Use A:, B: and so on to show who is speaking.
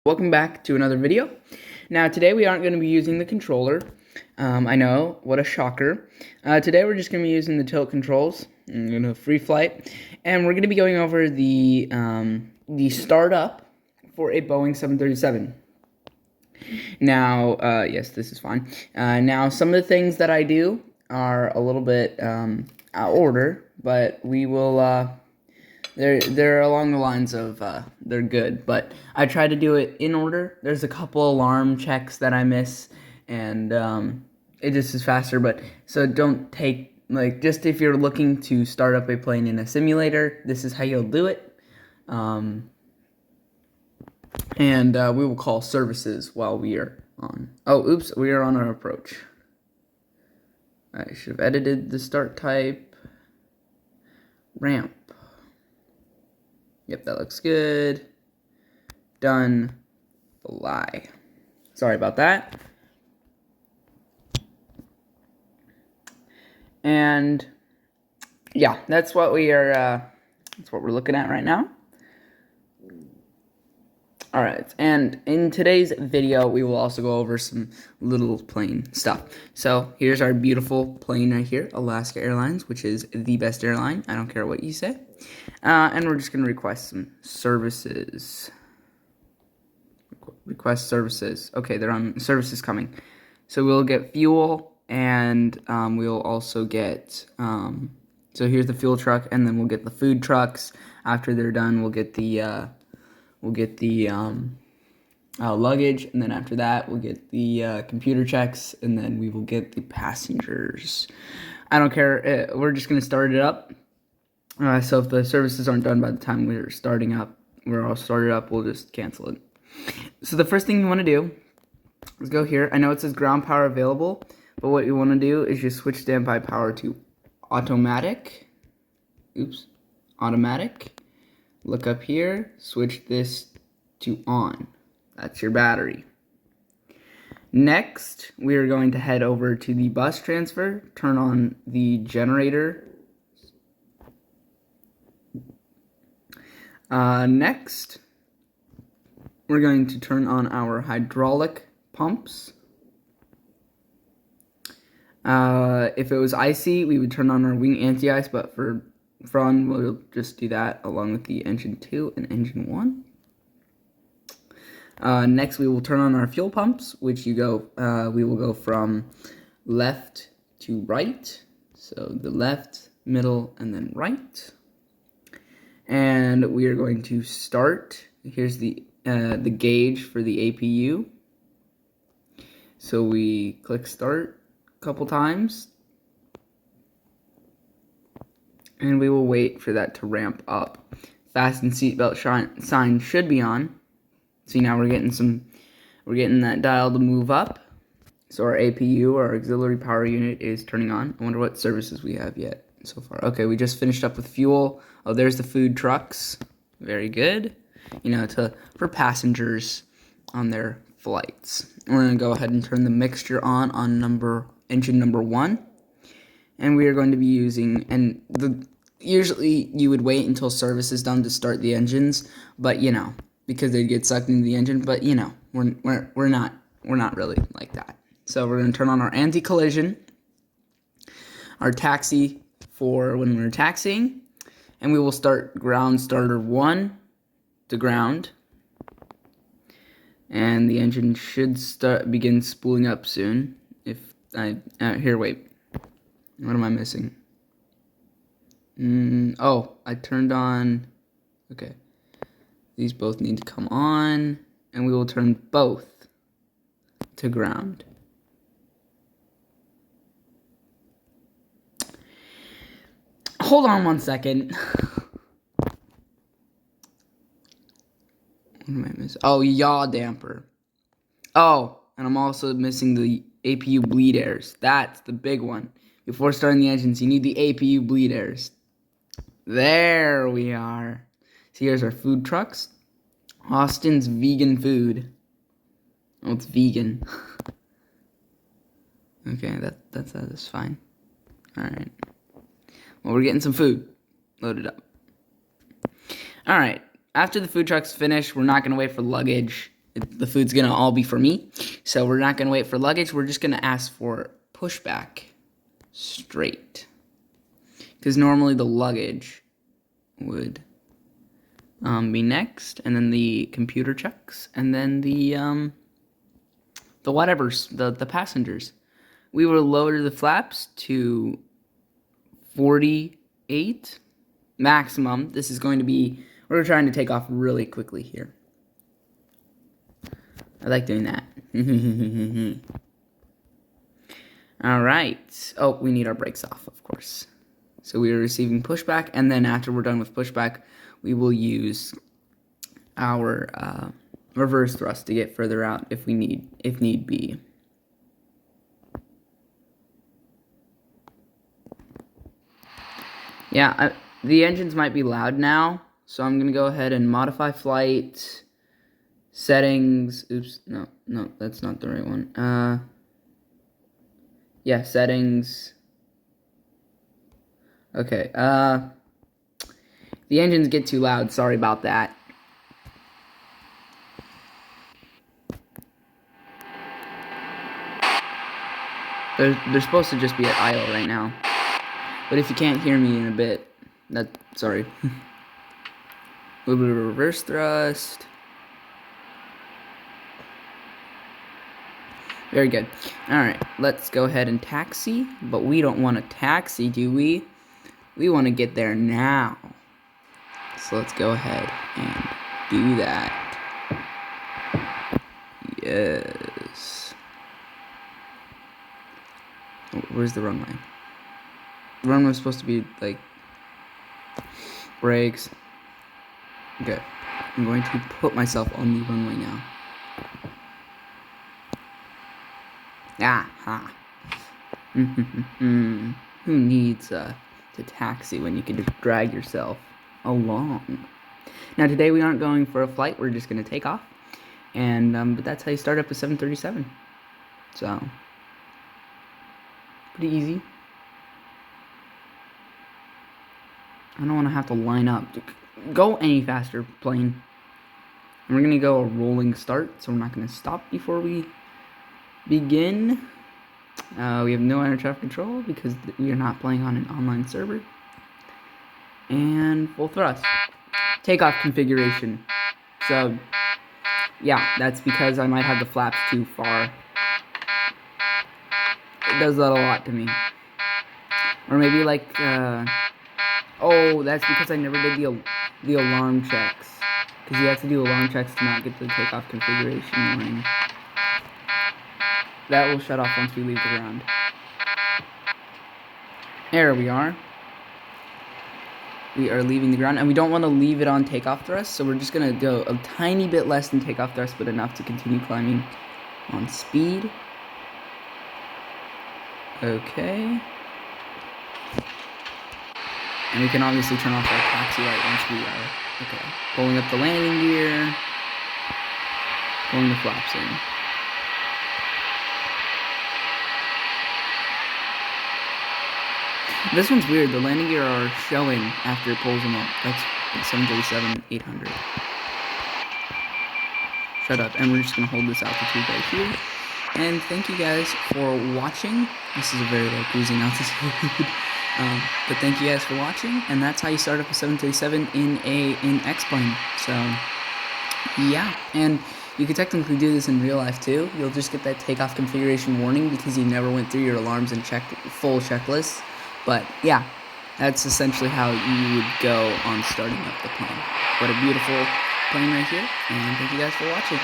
A: Welcome back to another video. Now today we aren't going to be using the controller. I know, what a shocker. Today we're just going to be using the tilt controls. I'm going to free flight, and we're going to be going over the startup for a Boeing 737. Now, yes, this is fine. Now some of the things that I do are a little bit out of order, but we will. They're along the lines of they're good, but I try to do it in order. There's a couple alarm checks that I miss, and it just is faster. But so don't take just if you're looking to start up a plane in a simulator, this is how you'll do it. And we will call services while we are on. Oh, oops, we are on our approach. I should have edited the start type. Ramp. Yep, that looks good. Done. Fly. Sorry about that. And yeah, that's what we are. That's what we're looking at right now. All right, and in today's video, we will also go over some little plane stuff. So here's our beautiful plane right here, Alaska Airlines, which is the best airline. I don't care what you say. And we're just going to request some services. Request services. Okay, they're on services coming. So we'll get fuel, and we'll also get. So here's the fuel truck, and then we'll get the food trucks. After they're done, we'll get the luggage, and then after that, we'll get the computer checks, and then we will get the passengers. I don't care. We're just gonna start it up. So if the services aren't done by the time we're all started up, we'll just cancel it. So the first thing you want to do is go here. I know it says ground power available, but what you want to do is just switch standby power to automatic. Oops, automatic. Look up here, switch this to on. That's your battery. Next, we are going to head over to the bus transfer, turn on the generator. Next, we're going to turn on our hydraulic pumps. If it was icy, we would turn on our wing anti-ice, but for fun, we'll just do that along with the engine 2 and engine 1. Next, we will turn on our fuel pumps, which we will go from left to right. So the left, middle, and then right. And we are going to start. Here's the gauge for the APU. So we click start a couple times. And we will wait for that to ramp up. Fasten seatbelt sign should be on. See, now we're getting that dial to move up. So our APU, our auxiliary power unit, is turning on. I wonder what services we have yet so far. Okay, we just finished up with fuel. Oh, there's the food trucks. Very good. You know, for passengers on their flights. We're gonna go ahead and turn the mixture on engine number 1. And we are going to be using, usually you would wait until service is done to start the engines, but you know, because they'd get sucked into the engine, but you know, we're not really like that. So we're going to turn on our anti-collision, our taxi for when we're taxiing, and we will start ground starter 1 to ground. And the engine should begin spooling up soon. Here, wait. What am I missing? Oh, I turned on. Okay. These both need to come on, and we will turn both to ground. Hold on one second. What am I missing? Oh, yaw damper. Oh, and I'm also missing the APU bleed airs. That's the big one. Before starting the engines, you need the APU bleed airs. There we are. So here's our food trucks. Austin's vegan food. Oh, it's vegan. Okay, that's fine. Alright. Well, we're getting some food loaded up. Alright. After the food truck's finished, we're not going to wait for luggage. the food's gonna all be for me. So we're not gonna wait for luggage. We're just gonna ask for pushback straight. Because normally the luggage would be next, and then the computer checks, and then the whatevers, the passengers. We will lower the flaps to 48 maximum. This is going to be, we're trying to take off really quickly here. I like doing that. All right. Oh, we need our brakes off, of course. So we are receiving pushback, and then after we're done with pushback, we will use our reverse thrust to get further out if need be. Yeah, the engines might be loud now, so I'm gonna go ahead and modify flight settings. Oops, no, that's not the right one. Yeah, settings. Okay, the engines get too loud, sorry about that. They're supposed to just be at idle right now. But if you can't hear me in a bit, sorry. A little bit of reverse thrust. Very good. Alright, let's go ahead and taxi. But we don't want to taxi, do we? We want to get there now. So let's go ahead and do that. Yes. Where's the runway? The runway was supposed to be like brakes. Okay, I'm going to put myself on the runway now. Ha. Who needs to taxi when you can just drag yourself along? Now today we aren't going for a flight. We're just going to take off, and but that's how you start up a 737. So pretty easy. I don't want to have to line up. Go any faster, plane. And we're going to go a rolling start, so we're not going to stop before we begin. We have no air traffic control because we are not playing on an online server. And full thrust. Takeoff configuration. So, yeah, that's because I might have the flaps too far. It does that a lot to me. Or maybe like, oh, that's because I never did the alarm checks. Because you have to do alarm checks to not get the takeoff configuration warning. That will shut off once we leave the ground. There we are. We are leaving the ground, and we don't want to leave it on takeoff thrust, so we're just going to go a tiny bit less than takeoff thrust, but enough to continue climbing on speed. Okay. And we can obviously turn off our taxi light once we are, okay, pulling up the landing gear, pulling the flaps in. This one's weird. The landing gear are showing after it pulls them up. That's 737-800. Shut up. And we're just going to hold this altitude right here. And thank you guys for watching. This is a very low cruising altitude. But thank you guys for watching. And that's how you start up a 737 in xplane. So, yeah. And you could technically do this in real life too. You'll just get that takeoff configuration warning because you never went through your alarms and checked full checklists. But yeah, that's essentially how you would go on starting up the plane. What a beautiful plane right here, and thank you guys for watching.